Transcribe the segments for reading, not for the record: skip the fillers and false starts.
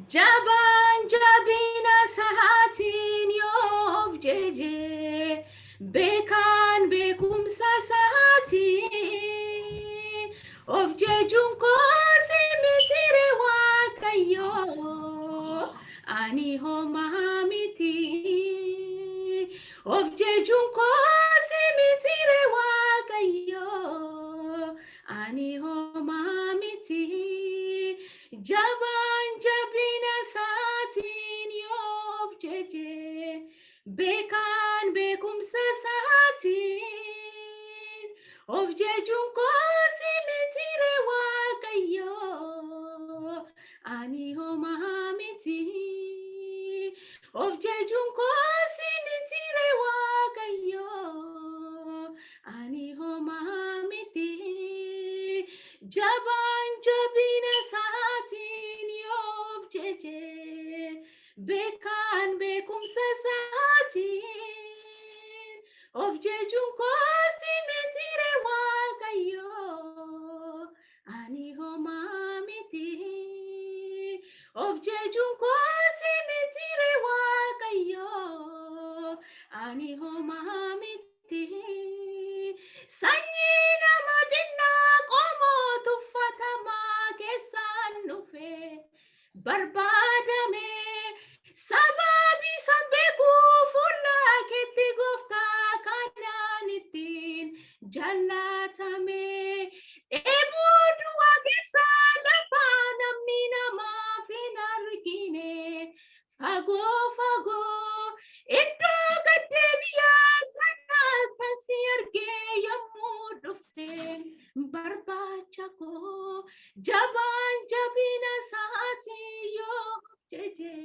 Jaban jabina sa'atiin yoo jeje beekan beekumsa sa'atiin of jechuun koosi mitire waaqayyo ani homaa miti of jechuun koosi mitire waaqayyo ani homaa miti jaban jabina sa'atiin yoo jeje beekan beekumsa sa'atiin of jechuun koosi mitire waaqayyo ani homaa miti of jechuun koosi mitire waaqayyo ani homaa miti jaban jabina sa'atiin yoo jeje beekan beekumsa sa'atiin of jechuun koosi mitire waaqayyo ani homaa miti of jechuun koosi mitire waaqayyo ani homaa miti sanyii nama xinnaa qomoo tuffatamaa keessaan dhufe barbaadame sababi san beekuu fuula keetti gooftaa kanaan ittiin jaallatame dheebuu du'a keessaa lafaa namni namaaf hin argine fagoo fagoo iddoo gaddeebi'aa sanatti si argee yommuu dhufte barbaacha koo jaban jabina sa'atii yoo jeje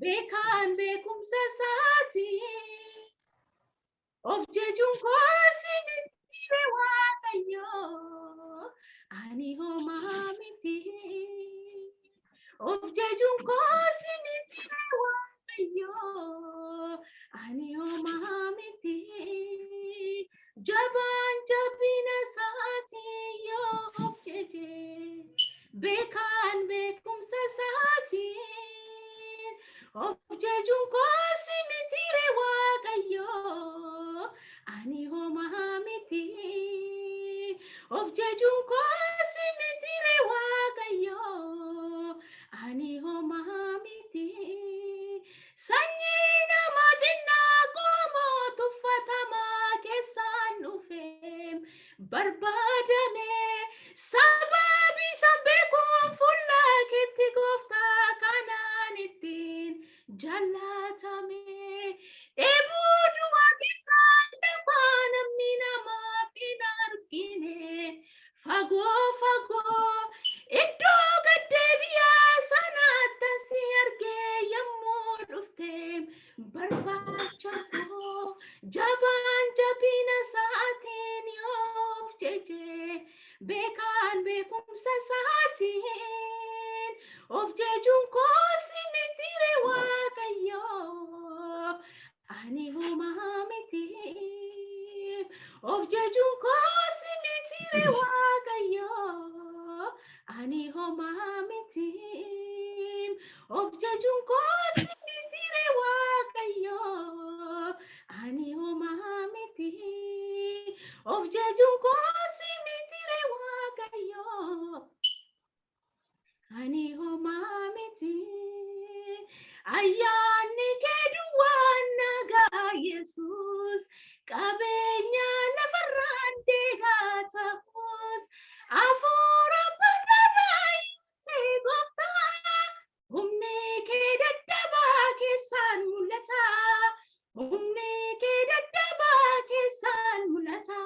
beekan beekumsa sa'atiin of jechuun koosi mitire waaqayyo ani homaa miti of jechuun koosi mitire waaqayyo ani homaa miti jaban jabina sa'atiin yoo jeje beekan beekumsa sa'atiin of jechuun koosi mitire waaqayyo ani homaa miti of jechuun koosi mitire waaqayyo ani homaa miti sanyii nama xinnaa qomoo tuffatamaa keessaan dhufe barbaadame sababi san beekuun fuula keetti gooftaa kanaan ittiin jaallatame dheebuu du'a keessaa lafaa namni namaaf hin argine fagoo fagoo iddoo gaddeebi'aa sanatti si argee yommuu dhufte barbaacha koo jaban jabina sa'atiin yoo jeje beekan beekumsa sa'atiin of jechuun koosi mitire waaqayyo ani homaa miti of jechuun koosi mitire waaqayyo ani homaa miti of jechuun koosi mitire waaqayyo ani homaa miti of jechuun koosi mitire waaqayyo ani homaa miti ayyaanni kee duwwaan nagaa yesus qabeenya lafarraan deegaa ta'us hafuura badhaadhaa ta'e gooftaa humni kee dadhabaa keessaan mul'ata humni kee dadhabaa keessaan mul'ata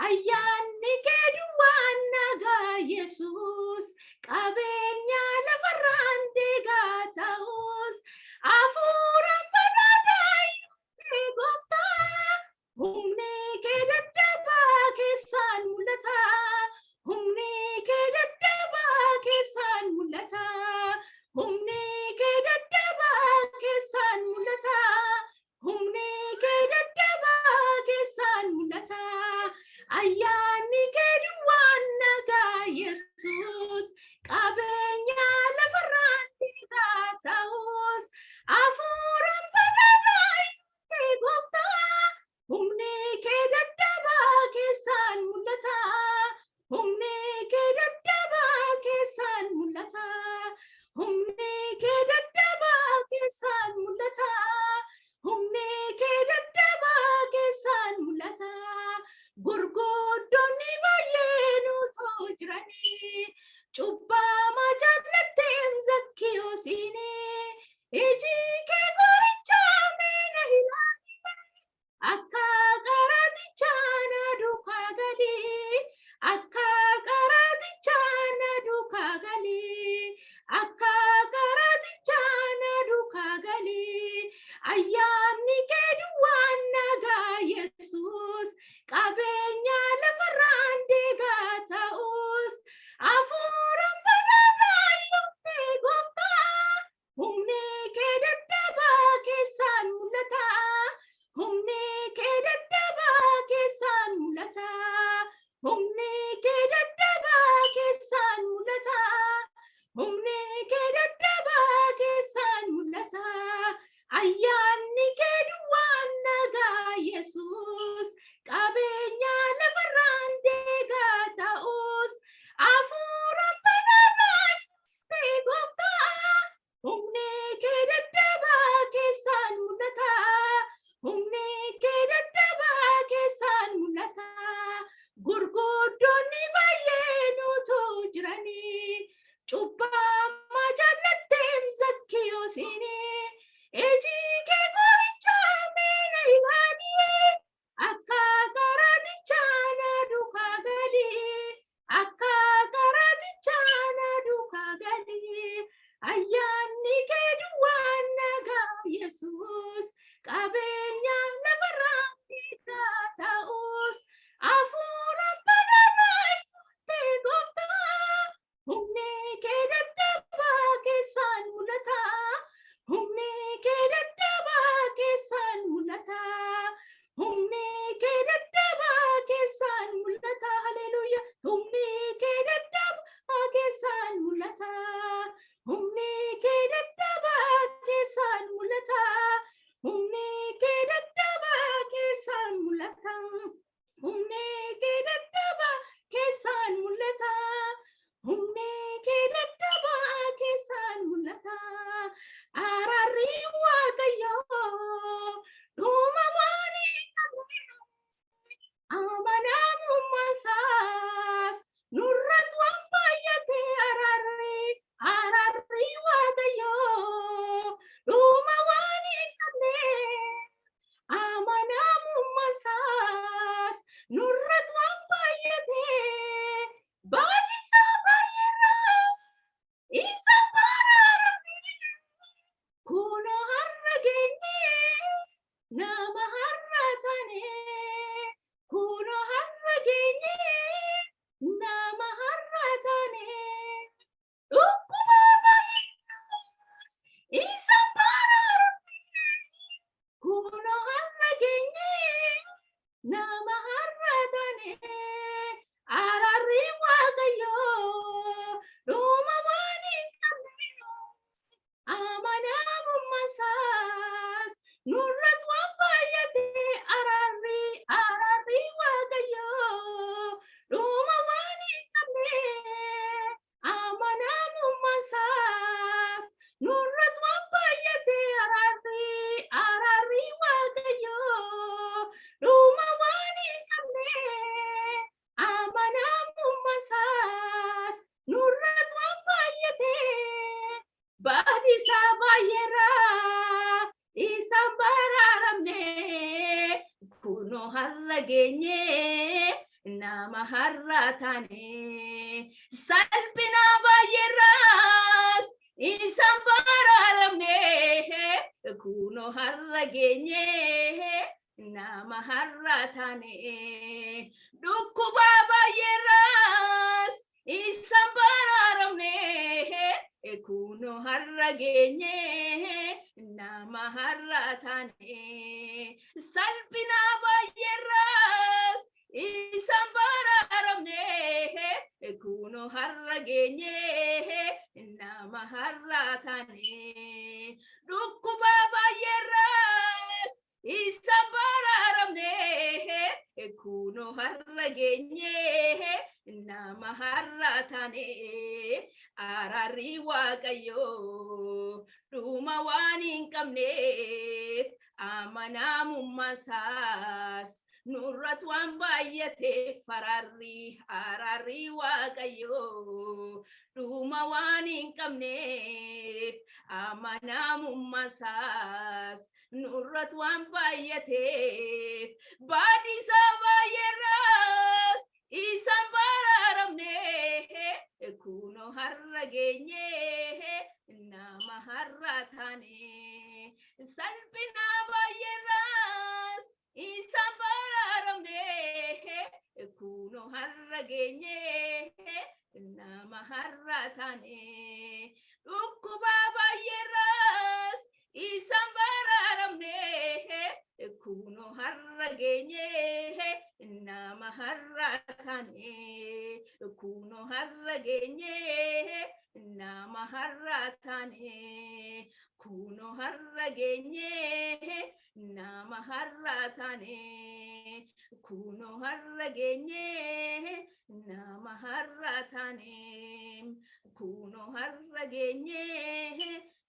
ayyaanni kee duwwaan nagaa yesus qabeenya lafarraan deegaa ta'us hafuura badhaadhaa ta'e gooftaa sini iji ke goricha mena hilani akka qaraticha na duka gali akka qaraticha na duka gali akka qaraticha na duka gali ayyaanni kee duwwaan nagaa Yesuus qabeenya lafarraan deegaa ta'us hafuura bananaa yootee gooftaa humni kee dadhabaa keessaan mul'ata humni kee dadhabaa keessaan mul'ata humni kee dadhabaa keessaan mul'ata humni kee dadhabaa keessaan mul'ata ayyaanni kee duwwaan nagaa Yesuus qabeenya lafarraan deegaa ta'us hafuura bananaa yootee gooftaa humni kee dadhabaa keessaan mul'ata humni kee dadhabaa keessaan mul'ata gurguddoonni baay'een utuu jiranii cubbammaa jaallatteem Zakkiyoosiinii iji kee goricha mena ilaanii akka qaraticha na duka gali akka qaraticha na duka gali ayyaanni kee duwwaan nagaa Yesuus qabeenya lafarraan deegaa ta'us hafuura bananaa yootee gooftaa humni kee dadhabaa keessaan mul'ata humni kee dadhabaa keessaan mul'ata humni kee dadhabaa keessaan mul'ata haleluuyaa humni kee dadhabaa keessaan mul'ata humni kee dadhabaa keessaan mul'ata humni kee dadhabaa keessaan mul'ata humni kee dadhabaa keessaan mul'ata humni kee dadhabaa keessaan mul'ata araarri Waaqayyoo dhuma waan hin qabne amanamummaa isaas nurratti waan baay'ate araarri Waaqayyoo dhuma waan hin qabne amanamummaa isaas nurratti waan baay'ate baay'isa baay'eerraa isa baraarame kuno har'a geenye nama har'a taane kuno har'a geenye nama har'a taane dhukkuma baay'eerraas isa baraarame kuno har'a geenye nama har'a taane araarri Waaqayyoo dhuma waan hin qabne amanamummaa isaas nurratti waan baay'ate araarri Waaqayyoo dhuma waan hin qabne amanamummaa isaas nurratti waan baay'ate araarri Waaqayyoo dhuma waan hin qabne amanamummaa isaas nurratti waan baay'ate baadisa baay'eerraa isaan baraaramne kuno har'a geenye nama har'a taane salphina baay'eerraas isaan baraaramne kuno har'a geenye nama har'a taane dhukkuba baay'eerraas isaan baraaramne kuno har'a geenye nama har'a taane salphina baay'eerraas isaan baraaramne kuno har'a geenye nama har'a taane dhukkuba baay'eerraas isaan baraaramne kuno har'a geenye nama har'a taane araarri Waaqayyoo dhuma waan hin qabneef amanamummaa isaas nurratti waan baay'ateef araarri Waaqayyoo dhuma waan hin qabneef amanamummasaas nurrat waan baay'ateef baadisaa baay'eerraas isaan baraaramne kuno har'a geenye nama har'a taane salphina baay'eerraas isaan baraaramne kuno har'a geenye nama har'a taane dhukkuba baay'eerraas isaan baraaramne kuno har'a geenye nama har'a taane kuno har'a geenye nama har'a taane kuno har'a geenye nama har'a taane kuno har'a geenye nama har'a taane kuno har'a geenye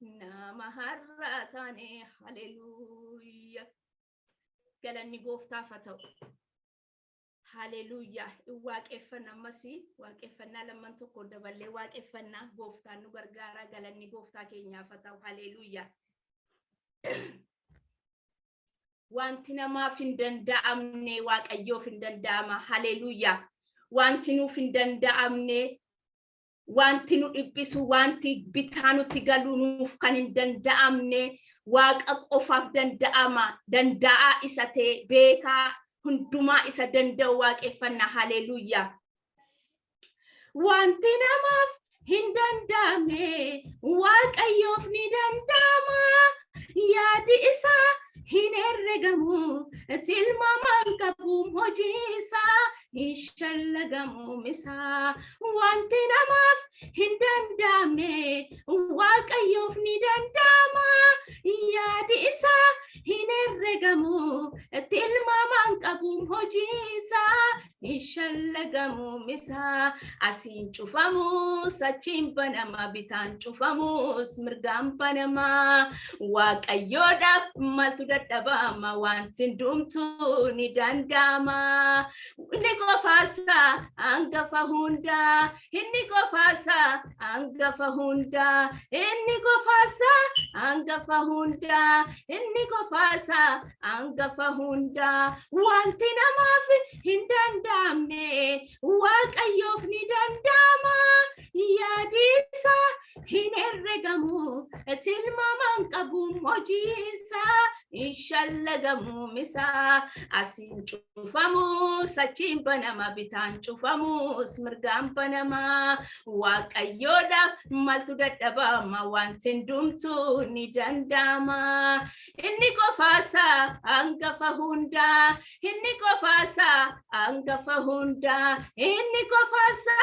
nama har'a taane. Hallelujah. Galanni gooftaaf haa ta'u. Hallelujah. Waaqeffannaa ammasii waaqeffannaa lamman tokko daballee waaqeffannaa gooftaan nu gargaara. Galanni gooftaa keenyaaf haa ta'u. Hallelujah. Wanti namaaf hin danda'amne waaqayyoof hin danda'ama. Hallelujah. Wanti nuuf hin danda'amne wanti nu dhiphisu wanti bitaa nutti galu nuuf kan hin danda'amne waaqa qofaaf danda'ama. Danda'a isa ta'e beekaa hundumaa isa danda'u waaqeffannaa. Hallelujah. Wanti namaaf hin danda'amne waaqayyoof ni danda'ama. Yaadi isaa hin herregamu tilmaamaan qabu hojii isaa hin shallagamu misaa. Wanti namaaf hin danda'amne waaqayyoof ni danda'ama. Yaadi isaa hin herregamu tilmaamaan qabu hojii isaa hin shallagamu misaa. Asiin cufamus achiin banama bitaan cufamus mirgaan banama. Waaqayyoodhaaf maaltu dadhabama wanti hundumtuu ni danda'ama. Inni qofaasa hangafa hunda inni qofaasa hangafa hunda inni qofaasa hangafa hunda inni qofaasa hangafa hunda. Wanti namaaf hin danda'amne waaqayyoof ni danda'ama. Yaadi isaa hin herregamu tilmaamaan qabu hojii isaa hin shallagamu misaa. Asiin cufamus achiin banama bitaan cufamus mirgaan banama. Waaqayyoodhaaf maaltu dadhabama wanti hundumtuu ni danda'ama. Inni qofaasa hangafa hunda inni qofaasa hangafa hunda inni qofaasa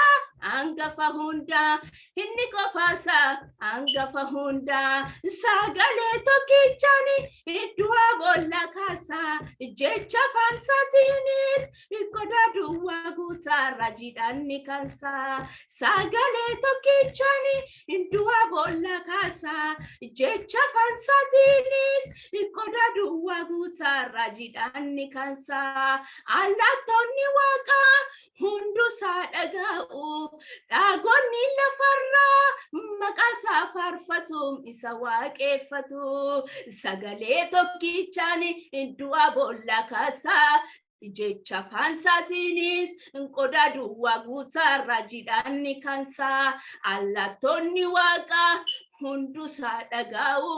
hangafa hunda inni qofaasa hangafa hunda. Sagalee tokkichaani du'a boolla kaasa jecha faansaatiinis qoda duwwaa guutaa rajiidhaan ni kansa. Sagalee tokkichaani du'a boolla kaasa jecha faansaatiinis qoda duwwaa guutaa rajiidhaan ni kansa. Allaatonni waaqaa hundusaa dhaga'u dhaagonni lafarraa maqaa isaa faarfatu isa waaqeffatu. Sagalee tokkichaani du'a boolla kaasa jecha faansaatiinis qoda duwwaa guutaa rajiidhaan ni kansa. Allaatonni waaqaa hundusaa dhaga'u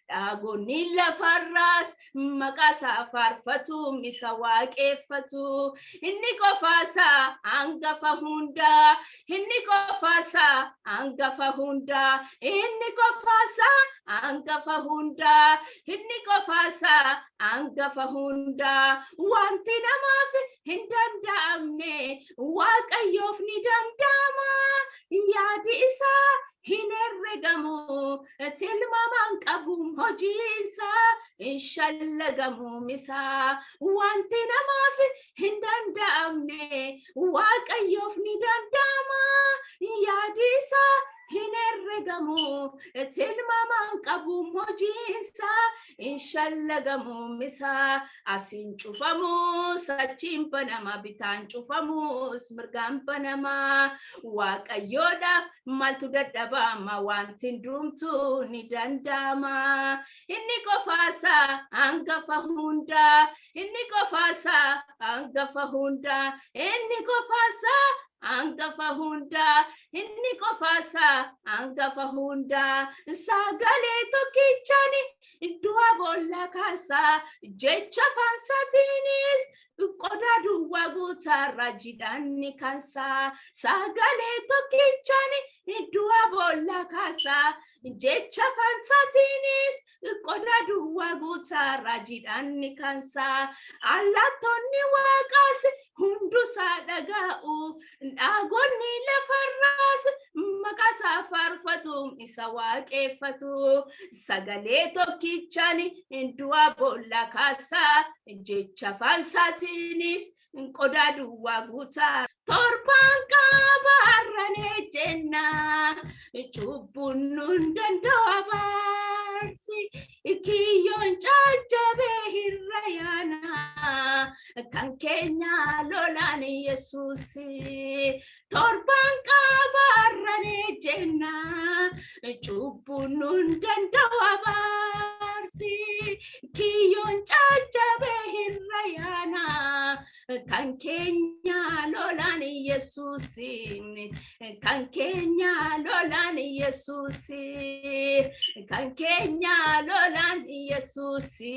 dhaagonni lafarraas maqaa isaa faarfatu isa waaqeffatu. Inni qofaasa hangafa hunda inni qofaasa hangafa hunda inni qofaasa hangafa hunda inni qofaasa hangafa hunda. Wanti namaaf hin danda'amne waaqayyoof ni danda'ama. Yaadi isaa hin herregamu tilmaamaan qabu hojii isaa hin shallagamu misaa. Wanti namaaf hin danda'amne waaqayyoof ni danda'ama. Yaadi isaa hinerregamu tilmaman qabu mojinsa inshallagamu misa asin cufamu sachin panama bitan cufamu smirgan panama waaqayyoodhaaf maltu dadhabama wantin dumtu ni dandama inni qofaasa hangafa hunda inni qofaasa hangafa hunda inni qofaasa hangafa hunda inni qofaasa hangafa hunda sagalee tokkichani du'a boolla kaasa jecha fansatiinis qoda duwwaa guutarra jidhanni kansa sagalee tokkichani du'a boolla kaasa jecha fansatiinis qoda duwwaa guutarra jidhanni kansa allattonni waaqaas hundusaa dhaga'u dhaagonni lafarraas maqaasaa faarfatu isa waaqeffatu sagalee tokkichani du'a boolla kaasa jecha fansatiinis qoda duwwaa guutarra torban qabarrane jenna cubbuun nun danda'abarsi kiyyoon jajjabe hirrayana kan keenya lolaan Yesuusi torban qabarrane jenna cubbuun nun danda'abarsi kiyyoon jajjabe hirrayana kan keenya lolaan Yesuusi kan keenya lolaan Yesuusi kan keenya lolaan Yesuusi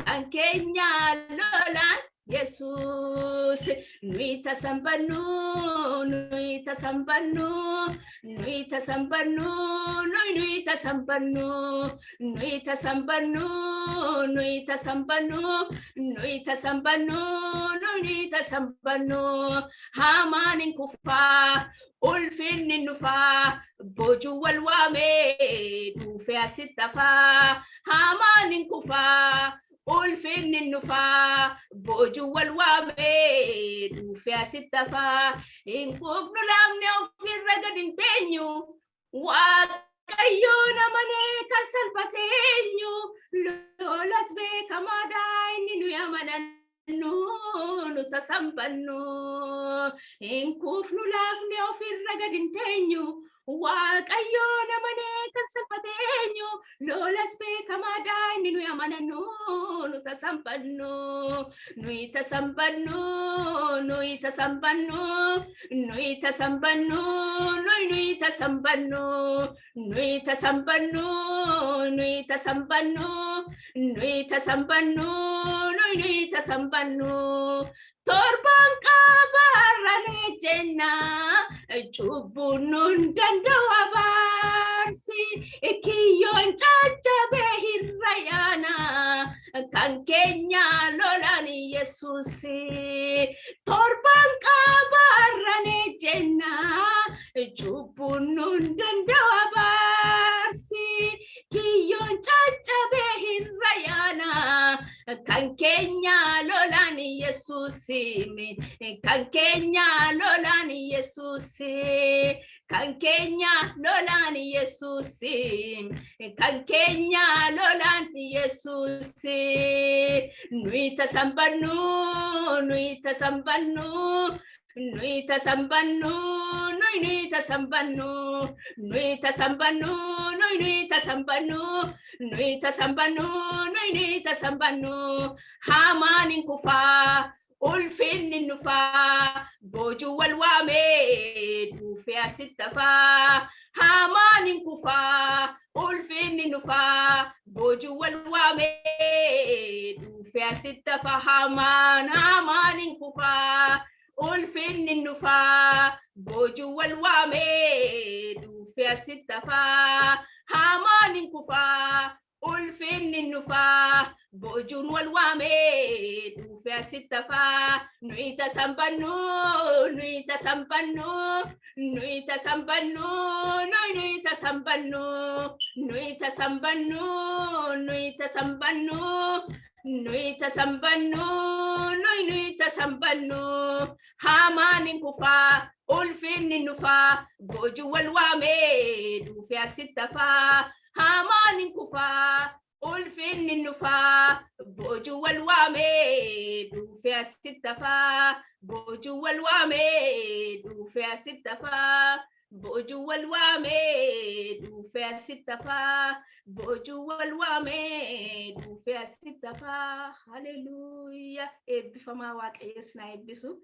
kan keenya lolaan Yesus nuyi tasambannu nuyi tasambannu nuyi tasambannu nuyi tasambannu nuyi tasambannu nuyi tasambannu nuyi tasambannu nuyi tasambannu hamanin kufa ulfinni nufa boju walwame dufe asitafa hamanin kufa ulfinni nufa boju walwame dufe asitafa inkubnu lamne ofirra gadintenyu waaqayyo namane kan salphateenyu lolat beekamada inni nu yamanannu nu tasambannu inkufnu lamne ofirra gadintenyu waaqayyo namane kan salphateenyu lolat beekamada inni nu yamanannu nu tasambannu nuyi tasambannu nuyi tasambannu nuyi tasambannu nuyi tasambannu nuyi tasambannu nuyi tasambannu nuyi tasambannu nuyi tasambannu torban qabarrane jenna cubbuun nun danda'abarsi kiyyoon jajjabe hirrayana kan keenya lolaan Yesuusi torban qabarrane jenna cubbuun nun danda'abarsi kiyyoon jajjabe hirrayana kan keenya lolaan Yesuusi kan keenya lolaan Yesuusi kan keenya lolaan Yesuusi kan keenya lolaan Yesuusi nuyi tasambannu nuyi tasambannu nuyi tasambannu nuyi tasambannu nuyi tasambannu nuyi tasambannu nuyi tasambannu nuyi tasambannu hamanin kufa ulfinni nufa boju walwame dufe asitafa hamanin kufa ulfinni nufa boju walwame dufe asitafa hamanin kufa ulfinni nufa boju walwame dufe asitafa hamanin kufa ulfinni nufa bojun walwame dufe asitafa nuyi tasambannu nuyi tasambannu nuyi tasambannu nuyi tasambannu nuyi tasambannu nuyi tasambannu nuyi tasambannu nuyi tasambannu Hamaan kufa ulfinni nufa boju walwame dufe asitafa Hamaan kufa ulfinni nufa boju walwame dufe asitafa boju walwame dufe asitafa boju walwame dufe asitafa boju walwame dufe asitafa Hallelujah ebbifama waaqayyo isna eebbisu